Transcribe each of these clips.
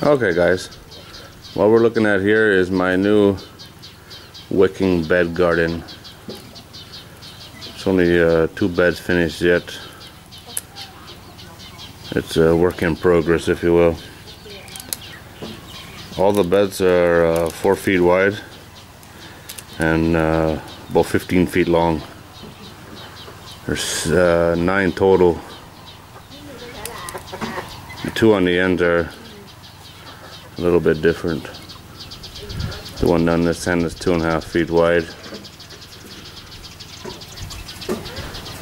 Okay guys, what we're looking at here is my new wicking bed garden. It's only 2 beds finished yet. It's a work in progress, if you will. All the beds are 4 feet wide and about 15 feet long. There's 9 total. The 2 on the end are a little bit different. The one down this end is 2.5 feet wide,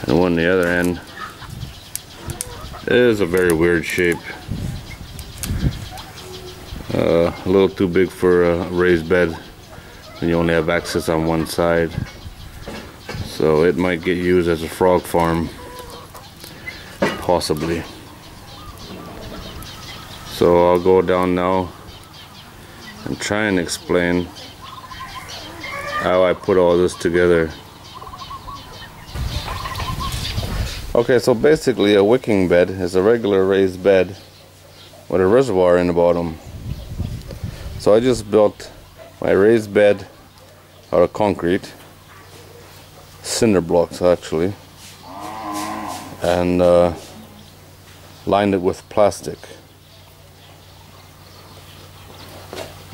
and the one on the other end is a very weird shape. A little too big for a raised bed, and you only have access on one side, so it might get used as a frog farm, possibly. So I'll go down now and try and explain how I put all this together. Okay, so basically a wicking bed is a regular raised bed with a reservoir in the bottom. So I just built my raised bed out of concrete, cinder blocks actually, and lined it with plastic.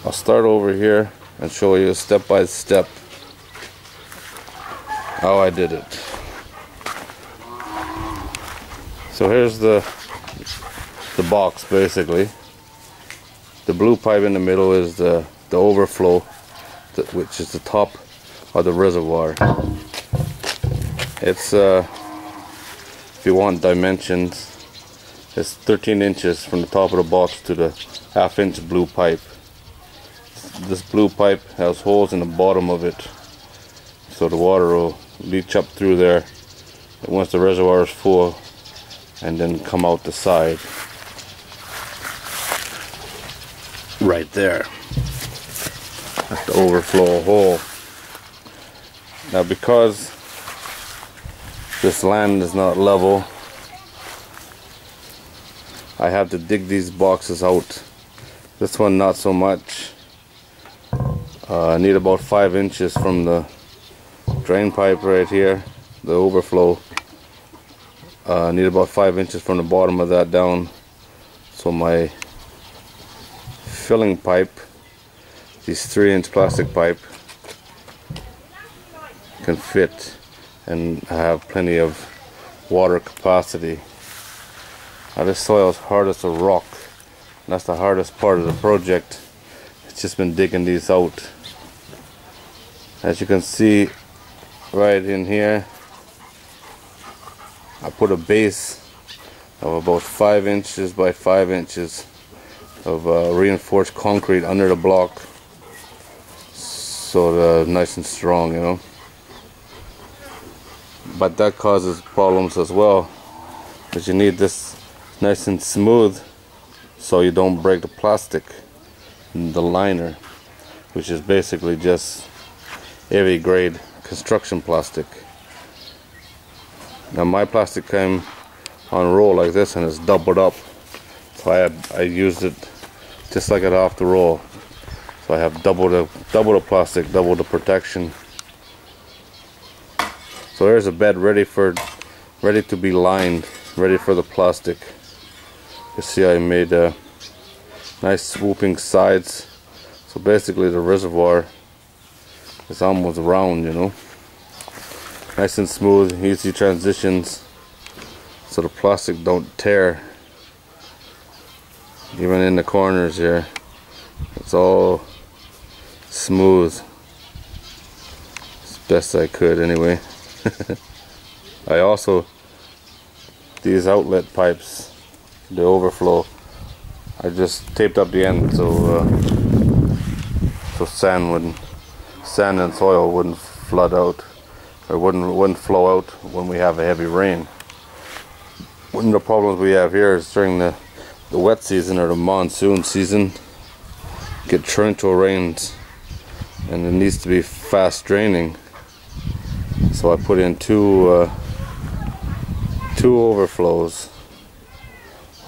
I'll start over here and show you step by step how I did it. So here's the box basically. The blue pipe in the middle is the overflow, which is the top of the reservoir. It's if you want dimensions, it's 13 inches from the top of the box to the 1/2 inch blue pipe. This blue pipe has holes in the bottom of it, so the water will leach up through there once the reservoir is full and then come out the side right there. That's the overflow hole. Now because this land is not level, I have to dig these boxes out. This one not so much. I need about 5 inches from the drain pipe right here, the overflow. I need about 5 inches from the bottom of that down, so my filling pipe, this 3-inch plastic pipe, can fit and have plenty of water capacity. Now this soil is hard as a rock, and that's the hardest part of the project. It's just been digging these out. As you can see right in here, I put a base of about 5 inches by 5 inches of reinforced concrete under the block, so they're nice and strong, you know. But that causes problems as well, because you need this nice and smooth so you don't break the plastic, the liner, which is basically just heavy grade construction plastic. Now my plastic came on roll like this and it's doubled up, so I used it just like it off the roll. So I have double the plastic, double the protection. So there's a bed ready to be lined, ready for the plastic. You see I made nice swooping sides, so basically the reservoir is almost round, you know. Nice and smooth, easy transitions, so the plastic don't tear. Even in the corners here, it's all smooth, as best I could anyway. I also, these outlet pipes, the overflow, I just taped up the end so sand and soil wouldn't flood out, or wouldn't flow out when we have a heavy rain. One of the problems we have here is during the wet season or the monsoon season, get torrential rains, and it needs to be fast draining. So I put in two overflows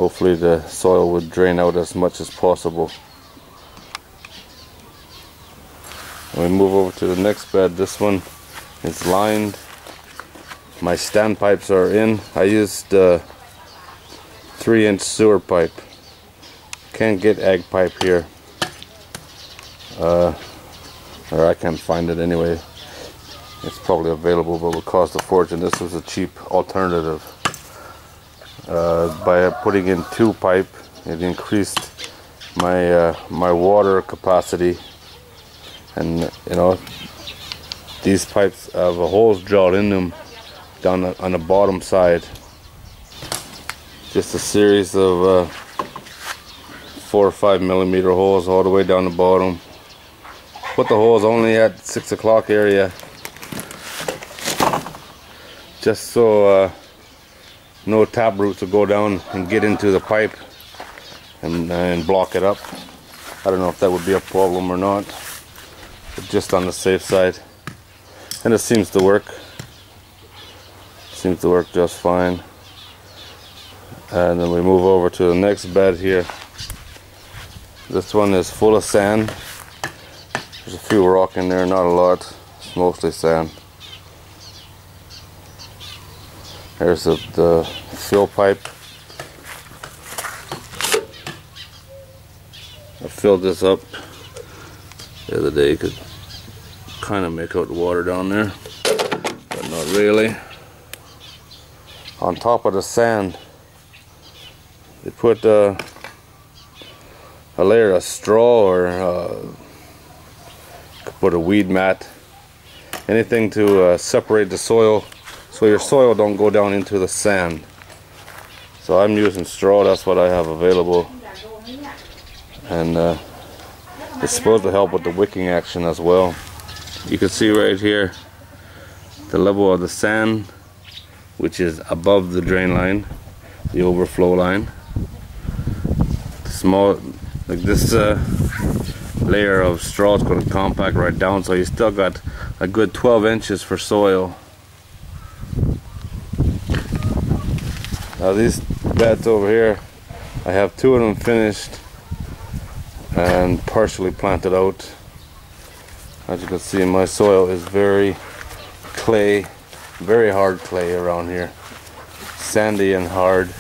Hopefully the soil would drain out as much as possible. And we move over to the next bed. This one is lined. My standpipes are in. I used 3-inch sewer pipe. Can't get egg pipe here. Or I can't find it anyway. It's probably available, but would cost a fortune. This was a cheap alternative. By putting in 2 pipe, it increased my my water capacity, and you know, these pipes have holes drilled in them down on the bottom side. Just a series of 4 or 5 millimeter holes all the way down the bottom. Put the holes only at 6 o'clock area, just so no tap roots will go down and get into the pipe and block it up. I don't know if that would be a problem or not, but just on the safe side. And it seems to work. Seems to work just fine. And then we move over to the next bed here. This one is full of sand. There's a few rock in there, not a lot. It's mostly sand. There's the fill pipe. I filled this up the other day. You could kind of make out the water down there, but not really. On top of the sand, they put a layer of straw, or could put a weed mat, anything to separate the soil, so your soil don't go down into the sand. So I'm using straw. That's what I have available, and it's supposed to help with the wicking action as well. You can see right here the level of the sand, which is above the drain line, the overflow line. Small, like this layer of straw is going to compact right down, so you still got a good 12 inches for soil. Now these beds over here, I have 2 of them finished and partially planted out. As you can see, my soil is very clay, very hard clay around here. Sandy and hard.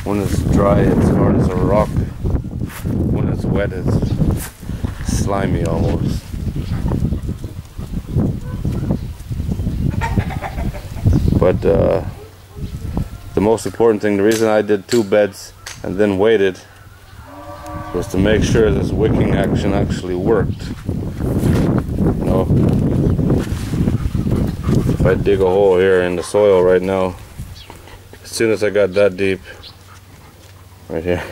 When it's dry, it's hard as a rock. When it's wet, it's slimy almost. But the most important thing, the reason I did 2 beds and then waited, was to make sure this wicking action actually worked. You know, if I dig a hole here in the soil right now, as soon as I got that deep, right here,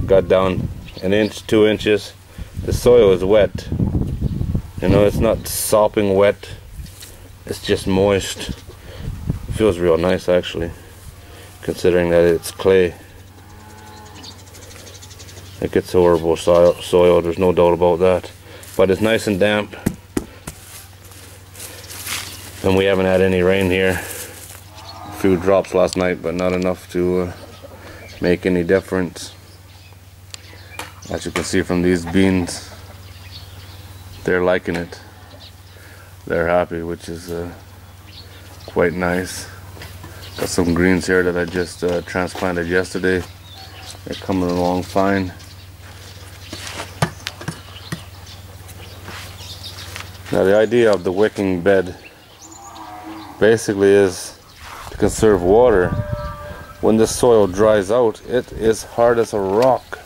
got down 1 inch, 2 inches, the soil is wet. You know, it's not sopping wet, it's just moist. It feels real nice actually, considering that it's clay. It gets horrible soil, there's no doubt about that. But it's nice and damp. And we haven't had any rain here. A few drops last night, but not enough to make any difference. As you can see from these beans, they're liking it. They're happy, which is quite nice. Got some greens here that I just transplanted yesterday. They're coming along fine. Now the idea of the wicking bed basically is to conserve water. When the soil dries out, it is hard as a rock.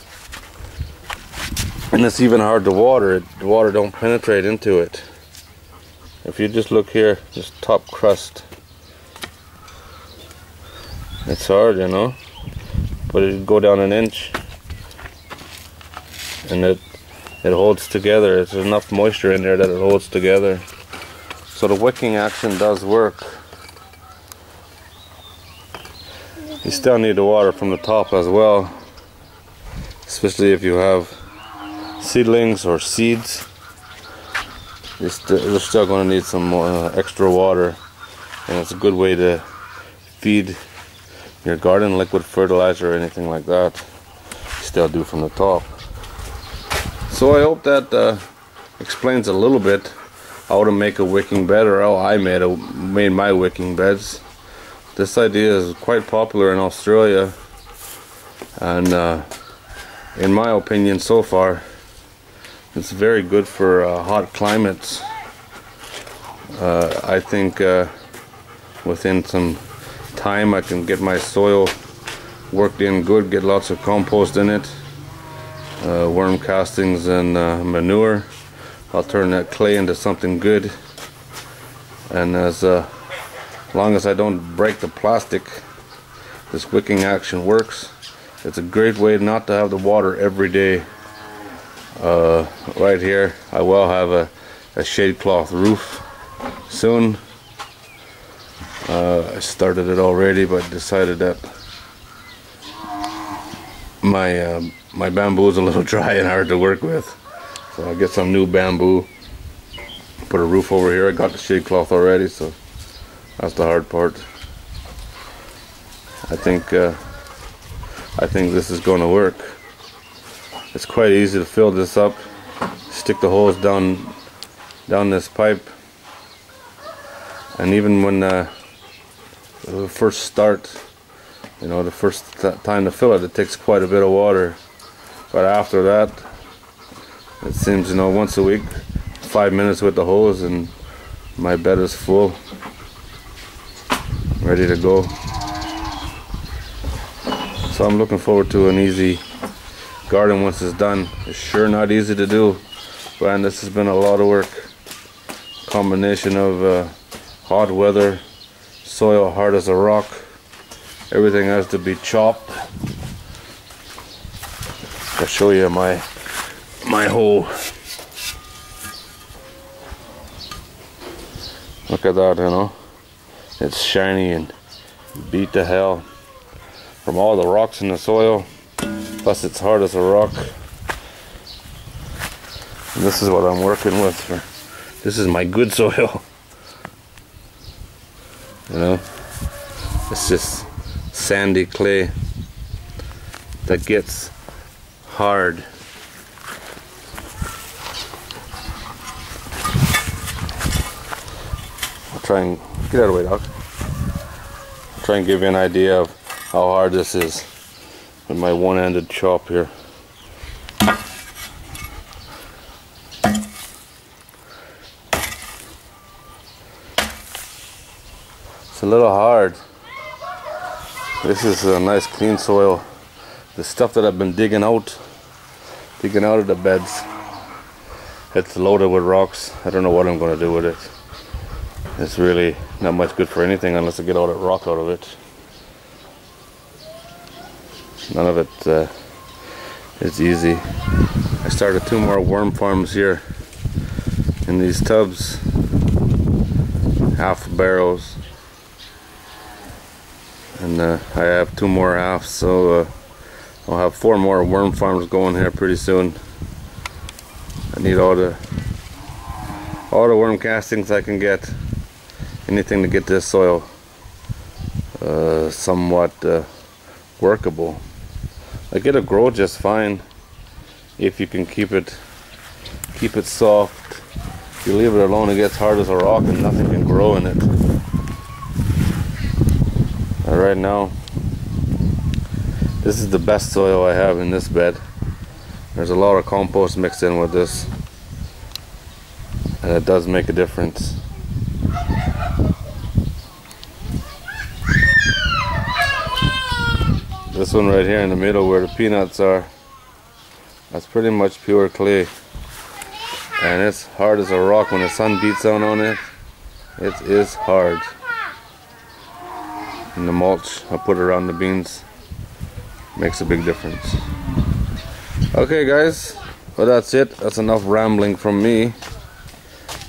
And it's even hard to water. The water don't penetrate into it. If you just look here, this top crust, it's hard, you know, but it'll go down 1 inch and it holds together. There's enough moisture in there that it holds together. So the wicking action does work. You still need the water from the top as well, especially if you have seedlings or seeds. They're still going to need some more extra water, and it's a good way to feed your garden liquid fertilizer or anything like that. Still do from the top. So I hope that explains a little bit how to make a wicking bed, or how I made my wicking beds. This idea is quite popular in Australia, and in my opinion so far it's very good for hot climates. I think within some time I can get my soil worked in good, get lots of compost in it, worm castings and manure. I'll turn that clay into something good, and as long as I don't break the plastic, this wicking action works. It's a great way not to have the water every day. Right here I will have a shade cloth roof soon. I started it already, but decided that my bamboo is a little dry and hard to work with, so I'll get some new bamboo, put a roof over here. I got the shade cloth already, so that's the hard part. I think this is going to work. It's quite easy to fill this up. Stick the hose down this pipe, and even when we first start, you know, the first time to fill it, it takes quite a bit of water. But after that, it seems, you know, once a week, 5 minutes with the hose, and my bed is full, ready to go. So I'm looking forward to an easy garden once it's done. It's sure not easy to do, and this has been a lot of work. Combination of hot weather, soil hard as a rock, everything has to be chopped. I'll show you my hole. Look at that, you know, it's shiny and beat to hell from all the rocks in the soil, plus it's hard as a rock. And this is what I'm working with. This is my good soil. You know, it's just sandy clay that gets hard. I'll try and get out of the way, dog. I'll try and give you an idea of how hard this is with my one-handed chop here. It's a little hard. This is a nice clean soil. The stuff that I've been digging out of the beds, it's loaded with rocks. I don't know what I'm going to do with it. It's really not much good for anything unless I get all that rock out of it. None of it is easy. I started 2 more worm farms here in these tubs, half barrels, and I have 2 more halves, so I'll have 4 more worm farms going here pretty soon. I need all the worm castings I can get, anything to get this soil somewhat workable. Like, it'll grow just fine if you can keep it soft. If you leave it alone, it gets hard as a rock and nothing can grow in it. Right now, this is the best soil I have in this bed. There's a lot of compost mixed in with this, and it does make a difference. This one right here in the middle where the peanuts are, that's pretty much pure clay, and it's hard as a rock. When the sun beats down on it, it is hard. And the mulch I put around the beans makes a big difference. Okay guys, well that's it. That's enough rambling from me.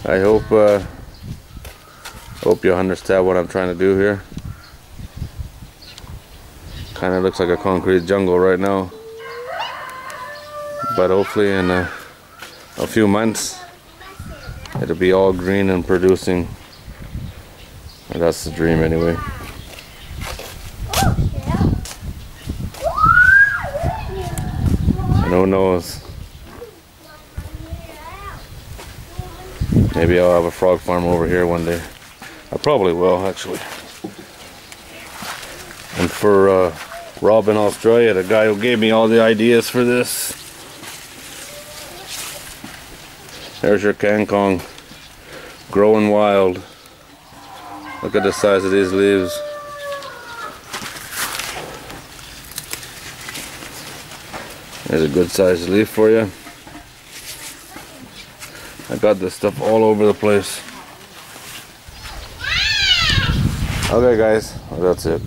I hope you understand what I'm trying to do here. Kind of looks like a concrete jungle right now, but hopefully in a few months it'll be all green and producing. That's the dream anyway. And who knows? Maybe I'll have a frog farm over here one day. I probably will, actually. And for Rob in Australia, the guy who gave me all the ideas for this. There's your kangkong, growing wild. Look at the size of these leaves. There's a good sized leaf for you. I got this stuff all over the place. Okay guys, that's it.